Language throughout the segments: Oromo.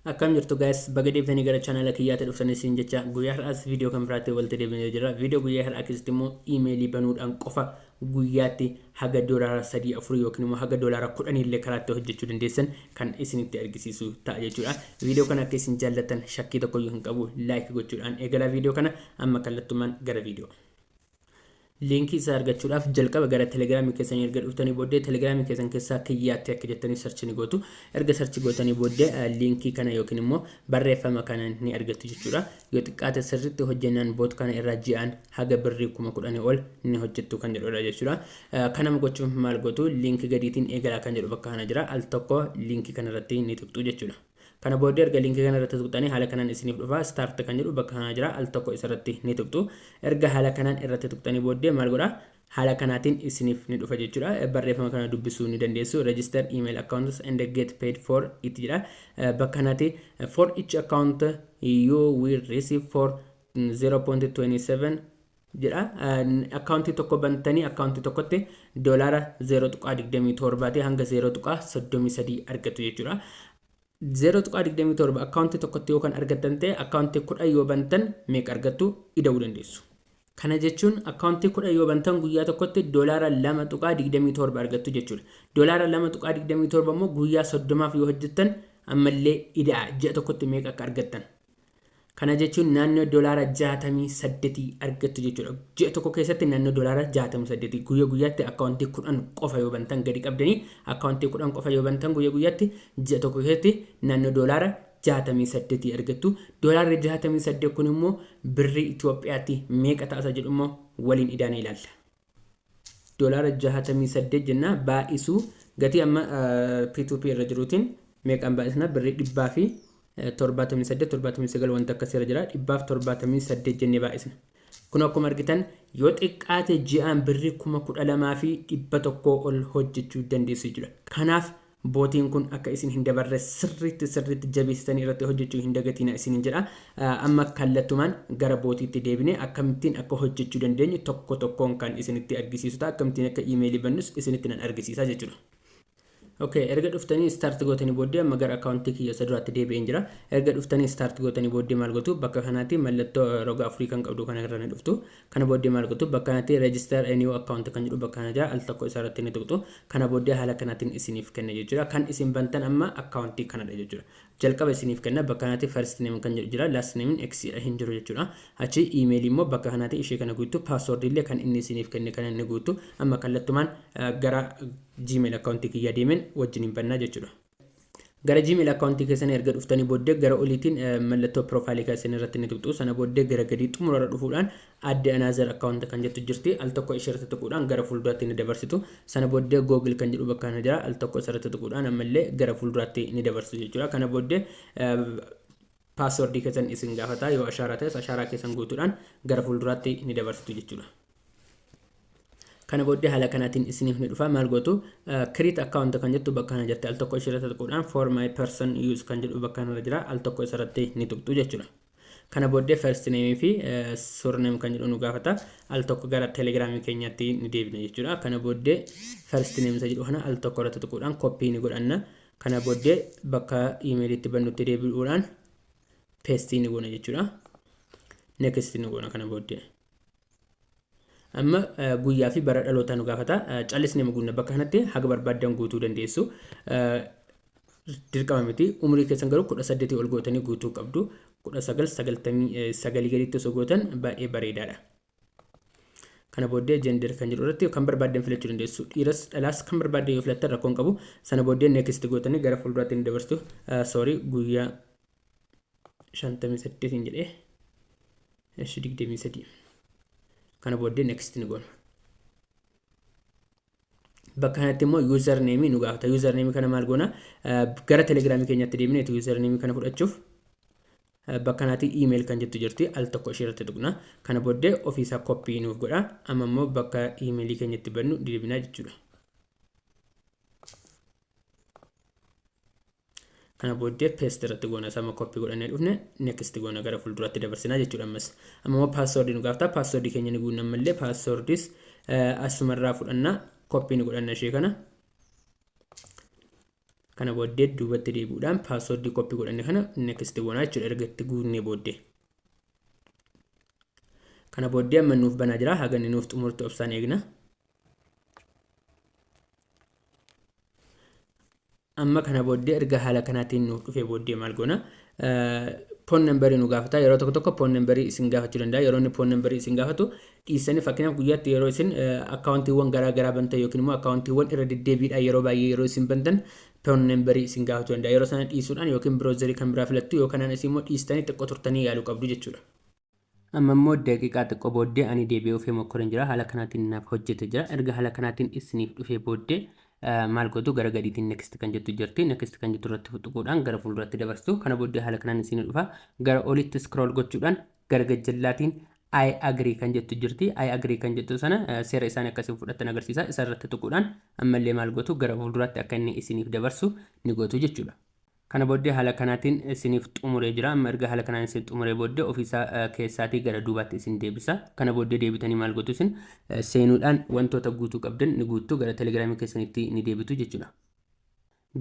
Akkam jirtu guys, baga deebitanii gara channel kiyyaatti dhuftanii siin jecha guyyaa har'aas viidiyoo kan biraatti walitti deebinee jira. Viidiyoo guyyaa har'aa keessatti immoo iimeelii banuudhaan qofa guyyaatti haga doolaara 3-4 yookiin immoo haga doolaara 10 illee karaatti hojjechuu dandeessan kan isinitti argisiisu ta'a jechuudha. Viidiyoo kana akka isin jaallatan shakkii tokko hin qabu like gochuudhaan eegala viidiyoo kana amma kallattumaan gara viidiyoo. Linkii isaa argachuudhaaf jalqaba gara telegiraamii keessanii erga dhuftanii booddee telegiraamii keessan keessaa kiyyaatti akka jettanii sarchi ni gootu. Erga sarchi gootanii booddee linkii kana yookiin immoo barreeffama kana ni argattu jechuudha. Yoo xiqqaate sirriitti hojjennaan boot kana irraa ji'aan haga birrii 10,000 ol ni hojjettu kan jedhudha jechuudha. Kanama gochuuf maal gootu linkii gadiitiin eegalaa kan jedhu bakka kana jira. Al tokko linkii kana irratti ni tuqxu jechuudha. Kana booddee erga linkii kana irratti tuqxanii haala kanaan isiniif dhufa start kan jedhu bakka kana jira. Al tokko isarratti ni tuqxu. Erga haala kanaan irratti tuqxanii booddee maal godha haala kanaatiin isiniif ni dhufa jechuudha. Barreeffama kana dubbisuu ni dandeessu. Register email accounts and get paid for it jedha. Bakka kanatti for each account you will receive for 0.27 jedha. Akkaawuntii tokko bantanii akkaawuntii tokkotti doolaara 0.27 hanga 0.33 argattu jechuudha. 0.27 akkaawuntii tokkotti yoo kan argattan ta'e akkaawuntii 10 yoo bantan meeqa argattu ida'uu dandeessu. Kana jechuun akkaawuntii 10 yoo bantan guyyaa tokkotti doolaara 2.27 argattu jechuudha. Doolaara 2.27 immoo guyyaa 30 yoo hojjettan ammallee ida'a ji'a tokkotti meeqa akka argattan. Kana jechuun naannoo doolaara 68 argattu jechuudha. Ji'a tokko keessatti naannoo doolaara 68 guyyaa guyyaatti akkaawuntii 10 qofa yoo bantan gadi qabdanii akkaawuntii 10 qofa yoo bantan guyyaa guyyaatti ji'a tokko keessatti naannoo doolaara 68 argattu. Doolaarri 68 kun immoo birrii Itoophiyaatti meeqa ta'a jedhu immoo waliin idaana ilaalla. Doolaara 68 jenna baay'isuu gatii amma P2P irra jiruutiin meeqaan baay'isna birrii 100 fi 78 wanta akkasii irra jira 178 jennee baay'isna. Kun akkuma argitan yoo xiqqaate ji'aan birrii 12,000 fi 100 ol hojjechuu dandeessu jechuudha. Kanaaf bootiin kun akka isin hin dabarre sirriitti jabeessitanii irratti hojjechuu hin dagatina isin jedha. Amma kallattumaan gara bootiitti deebine akkamittiin akka hojjechuu dandeenyu tokko tokkoon kan isinitti argisiisu ta'a. Akkamittiin akka iimeelii bannus isinitti nan argisiisa jechuudha. Okay, erga dhuftanii start gootanii booddee amma gara akkaawuntii kiyya isa duraatti deebi'een jira. Erga dhuftanii start gootanii booddee maal gootu bakka kanaatti mallattoo roga afurii kan qabdu kana irra ni dhuftu. Kana booddee maal gootu bakka kanaatti register a new account kan jedhu bakka kana jira. Al tokko isa irratti ni tuqxu. Kana booddee haala kanaatiin isiniif kenna jechuudha. Kan isin bantan amma akkaawuntii kanadha jechuudha. Jalqaba isiniif kenna bakka kanaatti first name kan jedhu jira. Last name x hin jiru jechuudha. Achi email immoo bakka kanaatti ishee kana guutu password illee kan inni isiniif kenne kana inni guutu. Amma kallattumaan gara Gmail akkaawuntii kiyya deemen wajjin bannaa jechuudha. Gara Gmail akkaawuntii keessan erga dhuftanii booddee gara oliitiin mallattoo profaayilii keessan irratti ni tuqxu. Sana booddee gara gadii xumurarra dhufuudhaan adde anaazer akkaawunti kan jettu jirti. Al tokko ishee irratti tuquudhaan gara fuulduraatti ni dabarsitu. Sana booddee Google kan jedhu bakka kana jira. Al tokko irratti tuquudhaan ammallee gara fuulduraatti ni dabarsitu jechuudha. Kana booddee paaswordii keessan isin gaafata yoo ashaaraa ta'es ashaaraa keessan guutuudhaan gara fuulduraatti ni dabarsitu jechuudha. Kana booddee haala kanaatiin isiniif ni dhufa maal gootu create account kan jettu bakka kana jirti. Al tokko ishee irratti tuquudhaan for my person use kan jedhu bakka kana jira. Al tokko isarratti ni tuqxu jechuudha. Kana booddee first name fi surname kan jedhu nu gaafata. Al tokko gara telegiraamii keenyatti ni deebina jechuudha. Kana booddee first name isa jedhu kana al tokko irratti tuquudhaan copy ni godhanna. Kana booddee bakka emailiitti bannutti deebi'uudhaan paste ni goona jechuudha. Next ni goona kana booddee. Amma guyyaa fi bara dhalootaa nu gaafata. Callisnee mugunna bakka kanatti haga barbaadan guutuu dandeessu. Dirqama miti. Umrii keessan garuu 18 ol gootanii guutuu qabdu. 1999 gaditti osoo gootan baay'ee bareedaadha. Kana booddee gender kan jedhu irratti kan barbaadan filachuu dandeessu. Dhiiras dhalaas kan barbaadan yoo filattan rakkoon qabu. Sana booddee next gootanii gara fuulduraatti ni dabarsitu. Sorry guyyaa 58 hin jedhee. 23. Kana booddee next ni goona. Bakka kanatti immoo username nu gaafata. Username kana maal goona gara telegiraamii keenyatti deemnee username kana fudhachuuf bakka kanatti email kan jettu jirti. Al tokko ishee irratti tuqna. Kana booddee ofiisaa copy nuuf godha. Amma immoo bakka emailii keenyatti bannu deebinaa jechuudha. Kana booddee paste irratti goona sama copy godhannee dhufne next goona gara fuulduraatti dabarsinaa jechuudha ammas. Amma immoo password nu gaafata. Password keenya ni guunna mallee passwordis asumarraa fudhanna copy ni godhanna ishee kana. Kana booddee duubatti deebi'uudhaan paaswordii koppii godhanne kana next goonaa jechuudha erga itti guunnee booddee. Kana booddee amma nuuf banaa jira haga inni nuuf xumurtu obsaan eegna. Amma kana booddee erga haala kanaatiin nuuf dhufee booddee maal goona phone number nu gaafata yeroo tokko phone number isin gaafachuu danda'a yeroo inni phone number isin gaafatu dhiisanii fakkeenyaaf guyyaatti yeroo isin akkaawuntiiwwan garaa garaa bantan yookiin immoo akkaawuntiiwwan irra deddeebiidhaan yeroo baay'ee yeroo isin bantan phone number isin gaafachuu danda'a yeroo sana dhiisuudhaan yookiin browserii kan biraa filattu yookaan isin immoo dhiistanii xiqqoo turtanii yaaluu qabdu jechuudha. Amma immoo daqiiqaa xiqqoo booddee ani deebi'ee ofii mokkoreen jira haala kanaatiin naaf hojjete jira erga haala kanaatiin isiniif dhufee booddee maal gootu gara gadiitiin next kan jettu jirti next kan jettu irratti fuudhuudhaan gara fuulduratti dabarsitu kana booddee haala kanaan isin dhufa gara olitti scroll gochuudhaan gara gajjallaatiin I agree kan jettu jirti I agree kan jettu sana seera isaanii akkasiin fudhatan agarsiisa isa irratti tuquudhaan ammallee maal gootu gara fuulduratti akka inni isiniif dabarsu ni gootu jechuudha. Kana booddee haala kanaatiin isiniif xumuree jira amma erga haala kanaan isin xumuree booddee ofiisaa keessaatii gara duubaatti isin deebisa kana booddee deebitanii maal gootu isin seenuudhaan wantoota guutuu qabdan ni guuttu gara telegiraamii keessanitti ni deebitu jechuudha.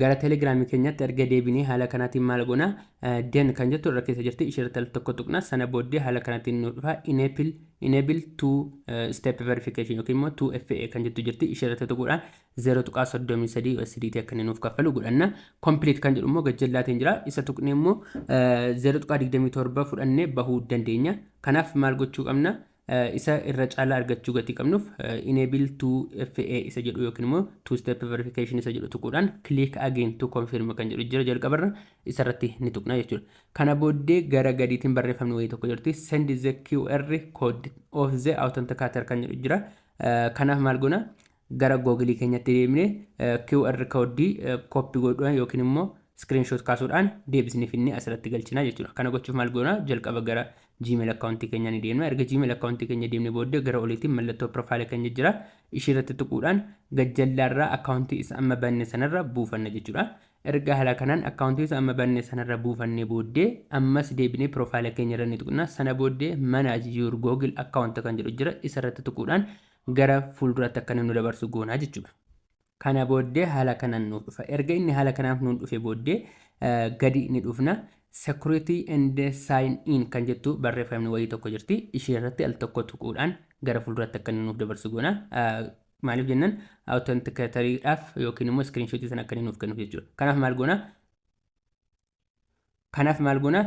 Gara telegiraamii keenyatti erga deebinee haala kanaatiin maal goona den kan jettu irra keessa jirti ishee irratti tokko tuqna sana booddee haala kanaatiin nu dhufa enable two step verification yookiin immoo 2FA kan jettu jirti ishee irratti tuquudhaan 0.33 USDT akka nuuf kaffalu godhanna complete kan jedhu immoo gajjallaatiin jira isa tuqnee immoo 0.27 fudhannee bahuu dandeenya kanaaf maal gochuu qabna isa irra caalaa argachuu gatii qabnuuf enable 2FA isa jedhu yookiin immoo 2 step verification isa jedhu tuquudhaan click again to confirm kan jedhu jira jalqabarra isa irratti ni tuqna jechuudha. Kana booddee gara gadiitiin barreeffamni wayii tokko jirti send the QR code of the authenticator kan jedhu jira. Kanaaf maal goona gara Google keenyatti deemnee QR code copy godhuudhaan yookiin immoo screenshot kaasuudhaan deebisnee finnee asirratti galchina jechuudha. Kana gochuuf maal goona jalqaba gara Gmail account keenya ni deemna erga Gmail account keenya deemne booddee gara oliitiin mallattoo profile keenya jira ishee irratti tuquudhaan gajjallaarraa account isa amma banne sanarra buufanna jechuudha. Erga haala kanaan account isa amma banne sanarra buufannee booddee ammas deebinee profile keenya irra ni tuqna sana booddee manage your Google account kan jedhu jira isa irratti tuquudhaan gara fuulduraatti akka nu dabarsu goona jechuudha. Kana booddee haala kanaan nuuf dhufa erga inni haala kanaaf nuuf dhufe booddee gadi ni dhufna security and sign in kan jettu barreeffamni wayii tokko jirti ishee irratti al tokko tuquudhaan gara fuulduraatti akka nuuf dabarsu goona maaliif jennaan authenticatoriidhaaf yookiin immoo screenshotii sana akka nuuf kennuuf jechuudha. Kanaaf maal goona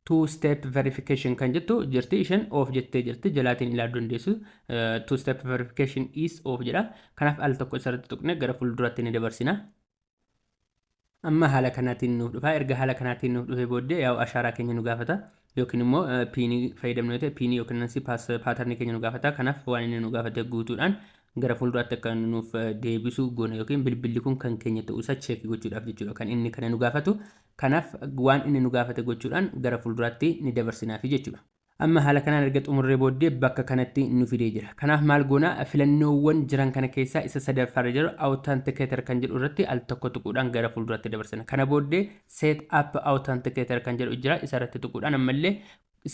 two step verification kan jettu jirti isheen off jettee jirti jalaatiin ilaaluu dandeessu two step verification is off jedha kanaaf al tokko isarratti tuqne gara fuulduraatti ni dabarsina. Amma haala kanaatiin nuuf dhufa erga haala kanaatiin nuuf dhufe booddee yaa'u ashaaraa keenya nu gaafata yookiin immoo piinii fayyadamnu ta'e piinii yookiin nansi paatarnii keenya nu gaafata kanaaf waan inni nu gaafate guutuudhaan gara fuulduraatti akka nuuf deebisu goona yookiin bilbilli kun kan keenya ta'uusaa cheekii gochuudhaaf jechuudha kan inni kana nu gaafatu kanaaf waan inni nu gaafate gochuudhaan gara fuulduraatti ni dabarsinaafi jechuudha. Amma haala kanaan erga xumurree booddee bakka kanatti nu fidee jira. Kanaaf maal goona filannoowwan jiran kana keessaa isa sadaffaarra jiru authenticator kan jedhu irratti al tokko tuquudhaan gara fuulduraatti dabarsina. Kana booddee set up authenticator kan jedhu jira isa irratti tuquudhaan ammallee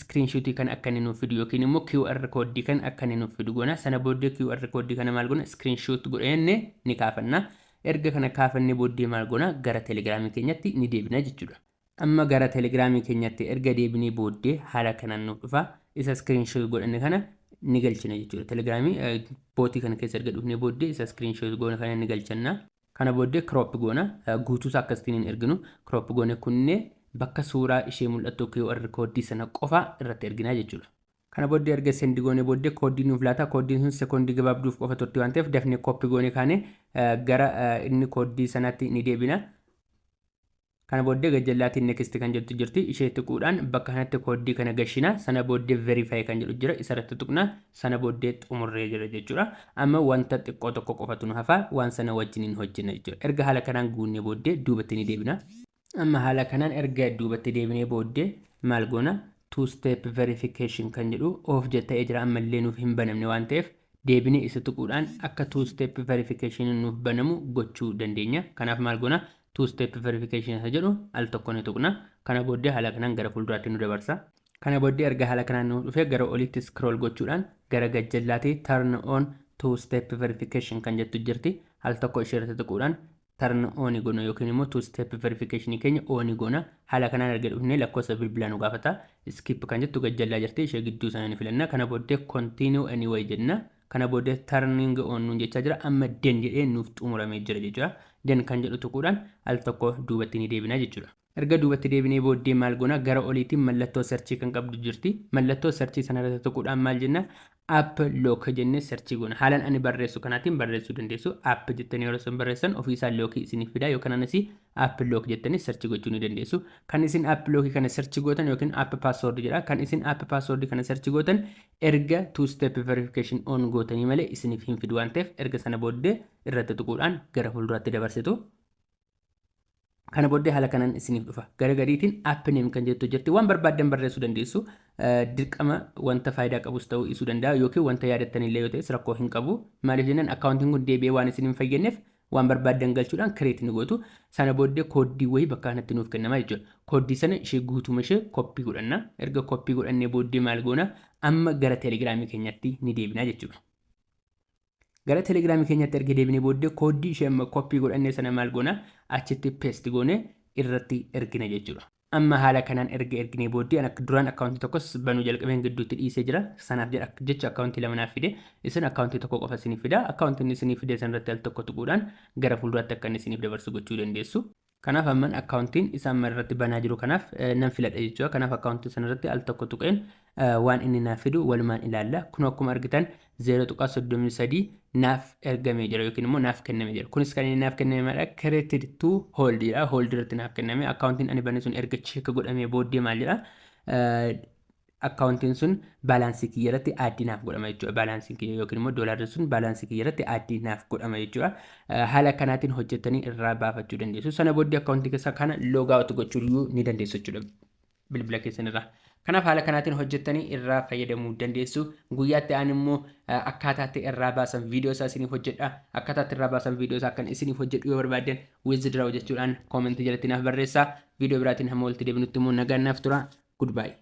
screenshotii kan akka inni nuuf fidu yookiin immoo QR code kan akka inni nuuf fidu goona. Sana booddee QR code kana maal goona screenshot godhannee ni kaafanna. Erga kana kaafannee booddee maal goona gara telegiraamii keenyatti ni deebina jechuudha. Amma gara telegiraamii keenyatti erga deebinee booddee haala kanaan nuuf dhufa isa screenshot godhanne kana ni galchina jechuudha. Telegiraamii bootii kana keessa erga dhufnee booddee isa screenshot goona kana ni galchanna. Kana booddee crop goona guutuusaa akkasitiin hin erginu crop goone kunnee bakka suuraa ishee mul'attu QR code sana qofa irratti ergina jechuudha. Kana booddee erga sendi goone booddee koodii nuuf laata koodiin sun sekoondii gabaabduuf qofa turte waan ta'eef dafnee copy goone kaane gara inni koodii sanatti ni deebina. Kana booddee gajjallaatiin next kan jettu jirti ishee tuquudhaan bakka kanatti koodii kana gashina sana booddee verify kan jedhu jira isa irratti tuqna sana booddee xumurree jira jechuudha. Amma wanta xiqqoo tokko qofatu nu hafa waan sana wajjiniin hojjenna jechuudha. Erga haala kanaan guunnee booddee duubatti ni deebina. Amma haala kanaan erga duubatti deebinee booddee maal goona two step verification kan jedhu of jettee jira ammallee nuuf hin banamne waan ta'eef deebinee isa tuquudhaan akka two step verification nuuf banamu gochuu dandeenya. Kanaaf maal goona two step verification isa jedhu al tokko ni tuqna. Kana booddee haala kanaan gara fuulduraatti nu dabarsa. Kana booddee erga haala kanaan nu dhufee gara olitti scroll gochuudhaan gara gajjallaatti turn on two step verification kan jettu jirti al tokko ishee irratti tuquudhaan turn on goona yookiin immoo two step verification keenya on goona. Haala kanaan erga dhufnee lakkoofsa bilbilaa nu gaafata. Skip kan jettu gajjallaa jirti ishee gidduu sana ni filanna. Kana booddee continue anyway jenna. Kana booddee turning on nuun jechaa jira. Amma den jedhee nuuf xumuramee jira jechuudha. Den kan jedhu tuquudhaan al tokko duubatti ni deebina jechuudha. Erga duubatti deebinee booddee maal goona gara oliitiin mallattoo searchii kan qabdu jirti. Mallattoo searchii sana irratti tuquudhaan maal jenna app lock jennee searchii goona. Haalaan ani barreessu kanaatiin barreessuu dandeessu. App jettanii yeroo isin barreessan ofiisaa lock isiniif fida yookaan anas app lock jettanii searchii gochuu ni dandeessu. Kan isin app lock kana searchii gootan yookiin app password jedha. Kan isin app password kana searchii gootan erga two step verification on gootanii malee isiniif hin fidu waan ta'eef erga sana booddee irratti tuquudhaan gara fuulduraatti dabarsitu. Kana booddee haala kanaan isiniif dhufa. Gara gadiitiin app name kan jettu jirti. Waan barbaaddan barreessuu dandeessu. Dirqama wanta faayidaa qabus ta'uu isuu danda'a yookiin wanta yaadattan illee yoo ta'es rakkoo hin qabu. Maaliif jennaan akkaawuntiin kun deebi'ee waan isin hin fayyadneef waan barbaaddan galchuudhaan create ni gootu. Sana booddee kooddii wayii bakka kanatti nuuf kennama jechuudha. Kooddii sana ishee guutuma ishee koppii godhanna. Erga koppii godhannee booddee maal goona amma gara telegiraamii keenyatti ni deebina jechuudha. Gara telegiraamii keenyatti erga deebinee booddee kooddii ishee amma koppii godhannee sana maal goona achitti paste goone irratti ergina jechuudha. Amma haala kanaan erga erginee booddee akka duraan akkaawuntii tokkos banuu jalqabeen gidduutti dhiisee jira. Sanaaf jecha akkaawuntii lama naaf fide. Isin akkaawuntii tokko qofa isiniif fida. Akkaawuntiin isiniif fide sanarratti al tokko tuquudhaan gara fuulduraatti akka inni isiniif dabarsu gochuu dandeessu. Kanaaf amman akkaawuntiin isaan irratti banaa jiru kanaaf nan filadha jechuudha. Kanaaf akkaawuntii sanarratti al tokko tuqeen waan inni naaf fidu walumaan ilaalla. Kun akkuma argitan 0.33 naaf ergamee jira yookiin immoo naaf kennamee jira. Kunis kan inni naaf kenname maadha created to hold jedha. Hold irratti naaf kenname. Akkaawuntiin ani banne sun erga check godhamee booddee maal jedha akkaawuntiin sun baalaansii kiyya irratti addii naaf godhama jechuudha. Baalaansii kiyya yookiin immoo doolaarri sun baalaansii kiyya irratti addii naaf godhama jechuudha. Haala kanaatiin hojjettanii irraa baafachuu dandeessu. Sana booddee akkaawuntii keessaa kana loogaawut gochuu ni dandeessu jechuudha bilbila keessan irraa. Kanaaf haala kanaatiin hojjettanii irraa fayyadamuu dandeessu. Guyyaatti aan immoo akkaataatti irraa baasan viidiyoo isaa isiniif hojjedha. Akkaataatti irraa baasan viidiyoo isaa akkan isiniif hojjedhu yoo barbaaddan wizdraw jechuudhaan koomentii jalatti naaf barreessaa. Viidiyoo biraatiin hamma walitti deebinutti immoo nagaan naaf tura. Goodbye.